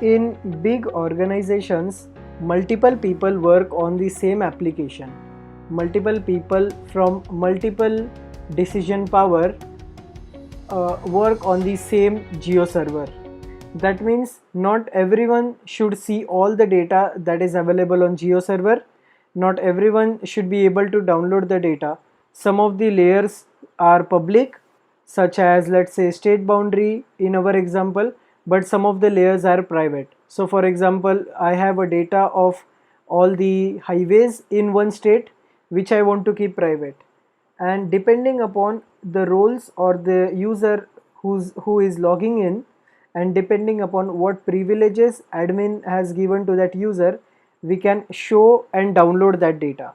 In big organizations, multiple people work on the same application. Multiple people from multiple decision power work on the same geo server. That means not everyone should see all the data that is available on geo server. Not everyone should be able to download the data. Some of the layers are public, such as, let's say, state boundary in our example, but some of the layers are private. So for example, I have a data of all the highways in one state which I want to keep private, and depending upon the roles or the user who is logging in, and depending upon what privileges admin has given to that user, we can show and download that data.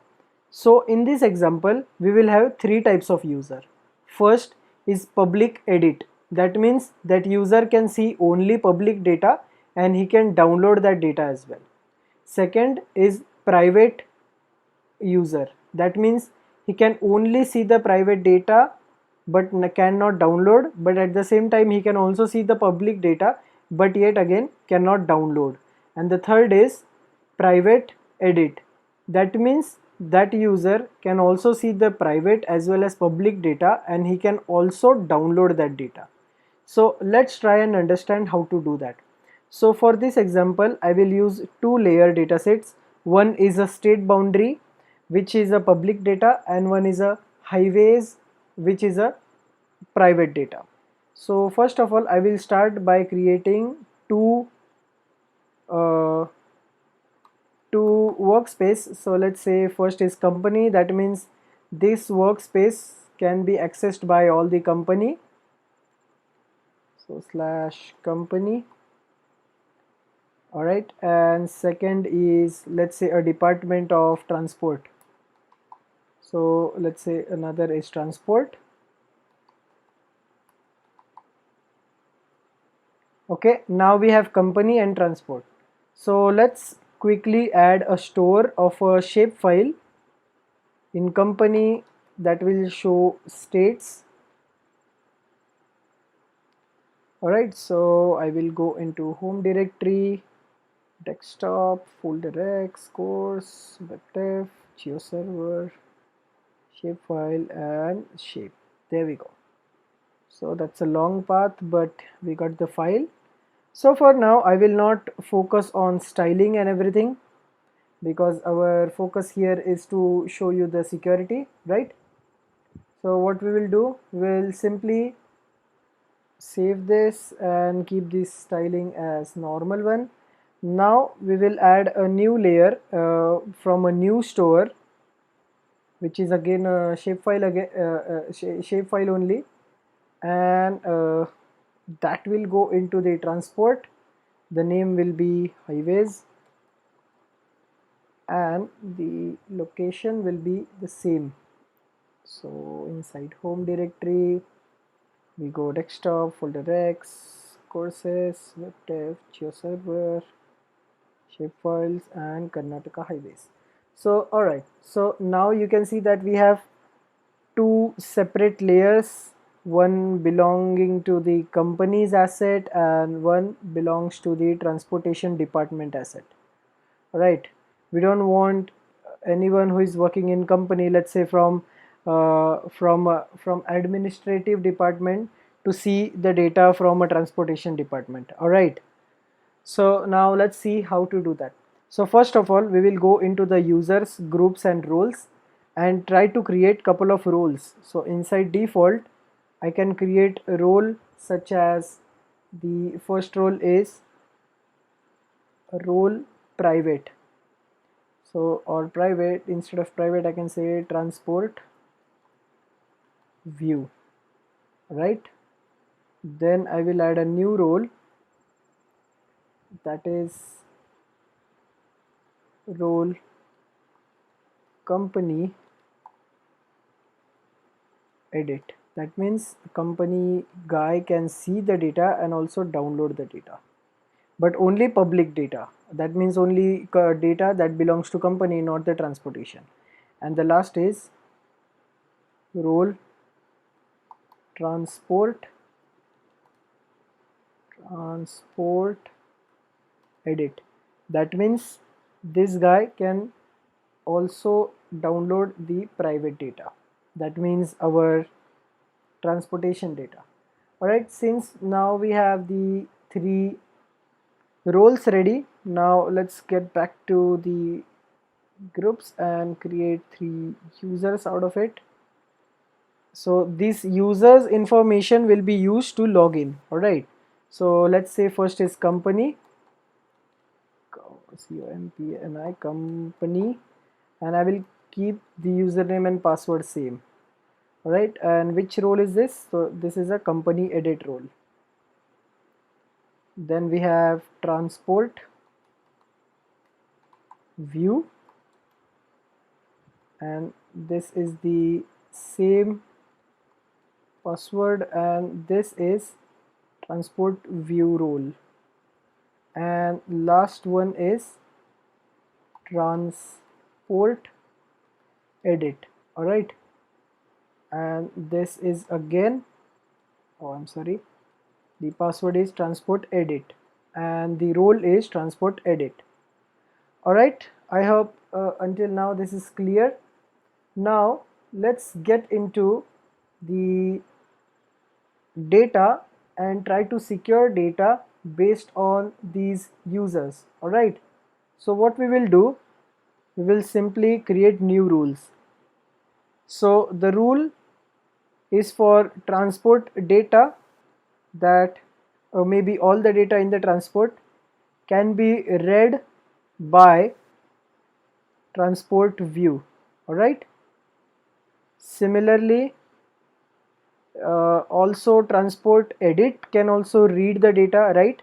So in this example we will have three types of user. First is public edit. That means that user can see only public data and he can download that data as well. Second is private user. That means he can only see the private data but cannot download, but at the same time he can also see the public data but yet again cannot download. And the third is private edit. That means that user can also see the private as well as public data and he can also download that data. So let's try and understand how to do that. So for this example, I will use two layer datasets. One is a state boundary, which is a public data, and one is a highways, which is a private data. So first of all, I will start by creating uh, two workspace. So let's say first is company. That means this workspace can be accessed by all the company. So slash company. All right, and second is, let's say, a department of transport. So let's say another is transport. Okay, now we have company and transport. So let's quickly add a store of a shapefile in company that will show states. All right, so I will go into home directory, desktop, folder X, course, vectef, geoserver, shapefile, and shape. There we go. So that's a long path, but we got the file. So for now I will not focus on styling and everything, because our focus here is to show you the security, right? So what we will do, we'll simply save this and keep this styling as normal one. Now we will add a new layer from a new store, which is again a shapefile, again shapefile only, and that will go into the transport. The name will be highways and the location will be the same. So inside home directory we go desktop, folder X, courses, webdev, geoserver, shapefiles, and Karnataka highways. So alright, so now you can see that we have two separate layers, one belonging to the company's asset and one belongs to the transportation department asset. Right, we don't want anyone who is working in company, let's say from administrative department, to see the data from a transportation department. All right, so now let's see how to do that. So first of all, we will go into the users, groups, and roles and try to create couple of roles. So inside default I can create a role such as, the first role is role private. So, or private, instead of private I can say transport view, right? Then I will add a new role, that is role company edit. That means company guy can see the data and also download the data, but only public data. That means only data that belongs to company, not the transportation. And the last is role transport edit. That means this guy can also download the private data. That means our transportation data. Alright, since now we have the three roles ready, now let's get back to the groups and create three users out of it. So this users information will be used to log in. Alright, so let's say first is company, company, company, and I will keep the username and password same. Alright, and which role is this? So this is a company edit role. Then we have transport view, and this is the same password, and this is transport view role, and last one is transport edit. All right, and this is again, oh I'm sorry, the password is transport edit and the role is transport edit. All right, I hope until now this is clear. Now let's get into the data and try to secure data based on these users. All right, so what we will do, we will simply create new rules. So the rule is for transport data, that maybe all the data in the transport can be read by transport view. All right, similarly also transport edit can also read the data, right?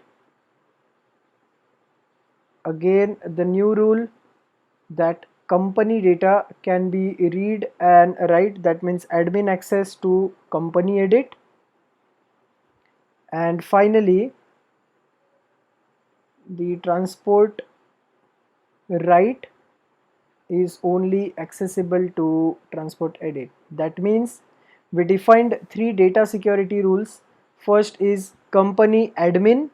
Again the new rule, that company data can be read and write, that means admin access to company edit. And finally the transport write is only accessible to transport edit. That means we defined three data security rules. First is company admin,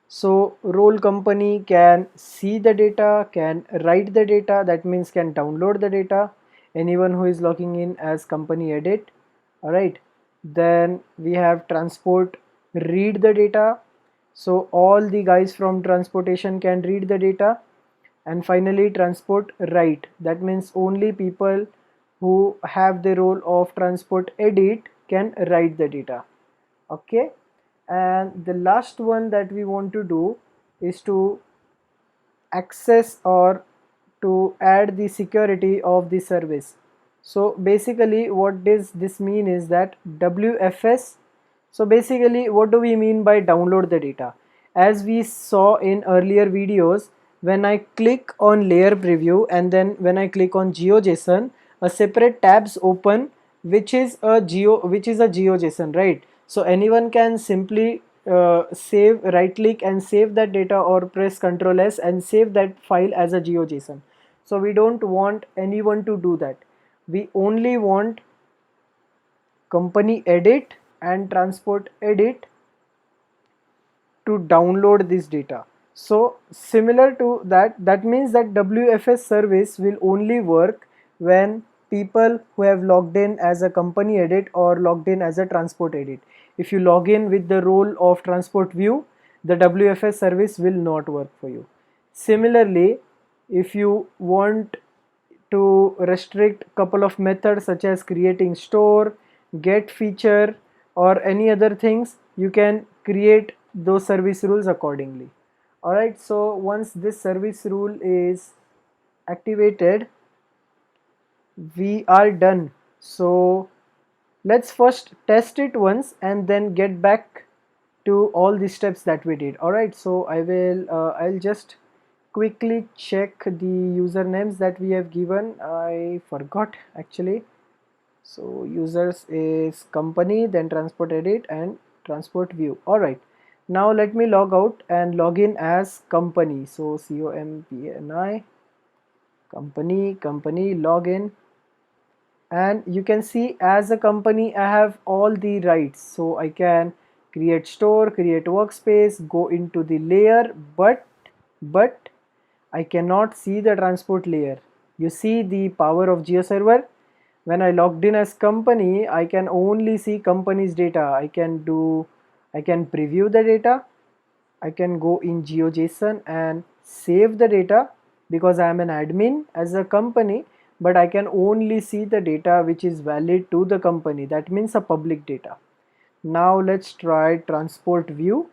so role company can see the data, can write the data, that means can download the data, anyone who is logging in as company edit. All right, then we have transport read the data, so all the guys from transportation can read the data. And finally transport write, that means only people who have the role of transport edit can write the data. Okay, and the last one that we want to do is to access or to add the security of the service. So basically what does this mean is that WFS, so basically what do we mean by download the data? As we saw in earlier videos, when I click on layer preview and then when I click on GeoJSON, a separate tabs open which is a GeoJSON, right? So anyone can simply save, right click and save that data, or press Ctrl S and save that file as a GeoJSON. So we don't want anyone to do that. We only want company edit and transport edit to download this data. So similar to that, that means that WFS service will only work when people who have logged in as a company edit or logged in as a transport edit. If you log in with the role of transport view, the WFS service will not work for you. Similarly, if you want to restrict couple of methods such as creating store, get feature, or any other things, you can create those service rules accordingly. Alright, so once this service rule is activated, we are done. So let's first test it once and then get back to all the steps that we did. Alright, so I'll just quickly check the usernames that we have given. I forgot actually. So users is company, then transport edit and transport view. Alright, now let me log out and log in as company. So COMPNI, company, login, and you can see as a company I have all the rights. So I can create store, create workspace, go into the layer, but but I cannot see the transport layer. You see the power of GeoServer. When I logged in as company, I can only see company's data. I can preview the data. I can go in GeoJSON and save the data because I am an admin as a company, but I can only see the data which is valid to the company. That means a public data. Now let's try transport view.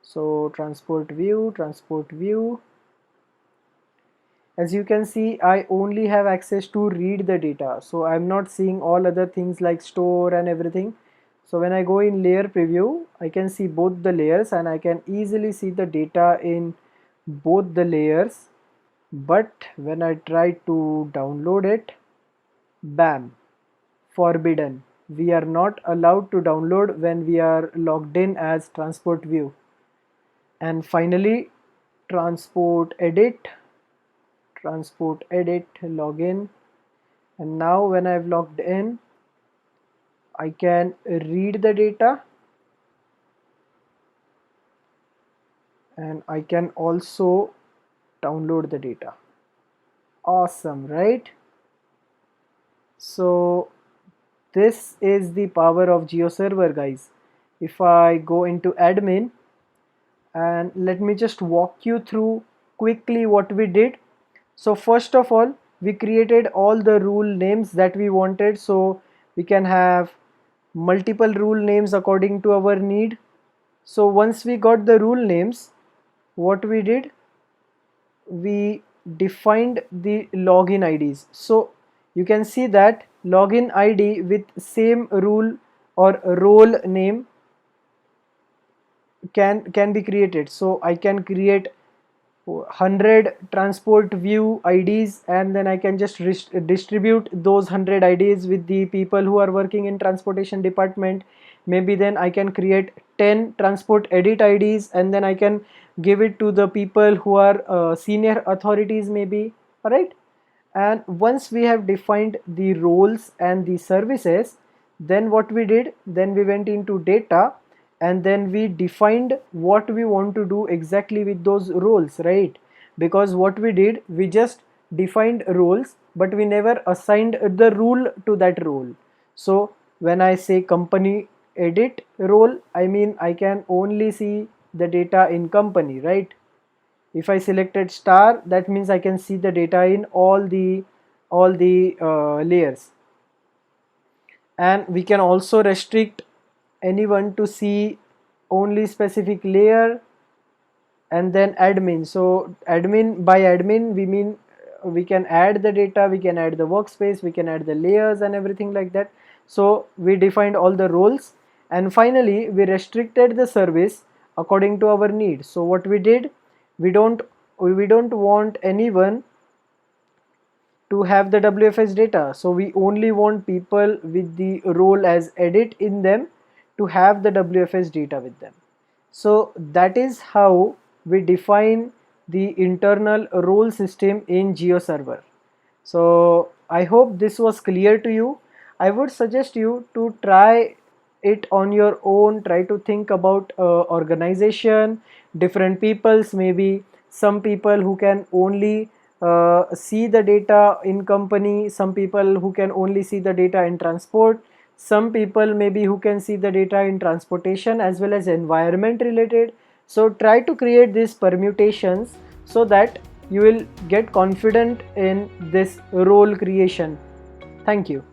So transport view. As you can see, I only have access to read the data, so I'm not seeing all other things like store and everything. So when I go in layer preview, I can see both the layers and I can easily see the data in both the layers. But when I try to download it, bam, forbidden. We are not allowed to download when we are logged in as transport view. And finally, transport edit login, and now when I've logged in, I can read the data and I can also download the data. Awesome, right? So this is the power of GeoServer, guys. If I go into admin, and let me just walk you through quickly what we did. So first of all, we created all the rule names that we wanted, so we can have multiple rule names according to our need. So once we got the rule names, what we did, we defined the login IDs. So you can see that login ID with same rule or role name can be created. So I can create 100 transport view IDs, and then I can just distribute those 100 IDs with the people who are working in transportation department. Maybe then I can create 10 transport edit IDs, and then I can give it to the people who are senior authorities maybe. All right. And once we have defined the roles and the services, then what we did, then we went into data, and then we defined what we want to do exactly with those roles, right? Because what we did, we just defined roles, but we never assigned the rule to that role. So when I say company edit role, I mean I can only see the data in company, right? If I selected star, that means I can see the data in all the layers. And we can also restrict anyone to see only specific layer, and then admin. So admin, by admin we mean we can add the data, we can add the workspace, we can add the layers and everything like that. So we defined all the roles, and finally we restricted the service according to our need. So what we did, we don't want anyone to have the WFS data, so we only want people with the role as edit in them to have the WFS data with them. So that is how we define the internal role system in GeoServer. So I hope this was clear to you. I would suggest you to try it on your own. Try to think about organization, different peoples, maybe some people who can only see the data in company, some people who can only see the data in transport, some people maybe who can see the data in transportation as well as environment related. So try to create these permutations so that you will get confident in this role creation. Thank you.